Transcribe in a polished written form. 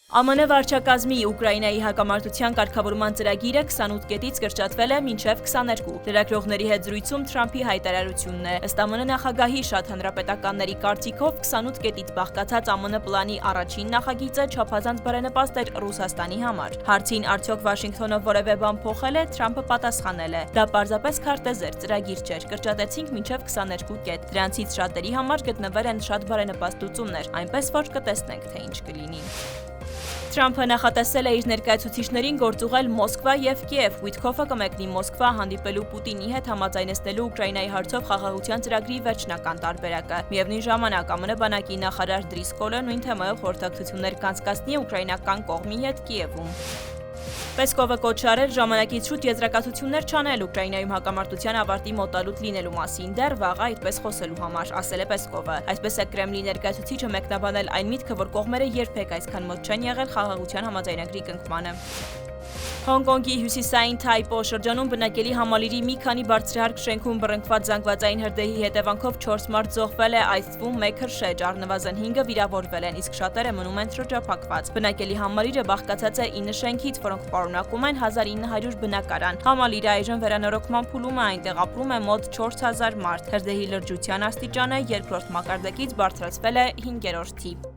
ԱՄՆ վարչակազմի Ուկրաինայի հակամարտության կարգավորման ծրագիրը 28 կետից կրճատվել է մինչև 22։ Լրագրողների հետ զրույցում Թրամփի հայտարարությունն է։ Ըստ ԱՄՆ նախագահի շատ հանրապետականների կարծիքով 28 կետից բաղկացած ԱՄՆ պլանի առաջին նախագիծը չափազանց բարենպաստ էր Ռուսաստանի համար։ Հարցին արդյոք Վաշինգտոնը որևէ բան փոխել է, Թրամփը պատասխանել է. դա պարզապես քարտեզեր, ծրագիր չէր, կրճատեցինք մինչև 22 կետ։ Դրանցից շատերի համար գտնվել են շատ բարենպաստ լուծումներ, այնպես որ կտեսնենք, թե ինչ կլինի։ Թրամփը նախատեսել է իր ներկայացուցիչներին գործուղել Մոսկվա եւ Կիև։ Ուիտքոֆը կմեկնի Մոսկվա հանդիպելու Պուտինի հետ համաձայնեցնելու Ուկրաինայի հարցով խաղաղության ծրագրի վերջնական տարբերակը։ Միևնույն ժամանակ ԱՄՆ բանակի նախարար Դրիսկոլը նույն թեմայով խորհրդակցություններ կանցկացնի ուկրաինական կողմի հետ Կիևում։ Պեսկովը կոչ արել ժամանակից շուտ եզրակացություններ չանել Ուկրաինայում հակամարտության ավարտի մոտալուտ լինելու մասին, դեռ վաղ է այդպես խոսելու համար, ասել է Պեսկովը։ Այսպես է Կրեմլի ներկայացուցիչը մեկնաբանել այն միտքը, որ կողմերը երբեք այսքան մոտ չեն եղել խաղաղության համաձայնագրի կնքմանը։ Հոնկոնգի հյուսիսային Թայպո շրջանում բնակելի համալիրի մի քանի բարձրահարկ շենքում բռնկված զանգվածային հրդեհի հետևանքով 4 մարդ զոհվել է, այս թվում 1 հրշեջ, առնվազն 5-ը վիրավորվել են, իսկ շատերը մնում են շրջափակված։ Բնակելի համալիրը բաղկացած է 9 շենքից, որոնք պարունակում են 1900 բնակարան։ Համալիրը այժմ վերանորոգման փուլում է, այնտեղ ապրում է մոտ 4000 մարդ։ Հրդեհի լրջության աստիճանը երկրորդ մակարդակից բարձրացվել է 5-րդի։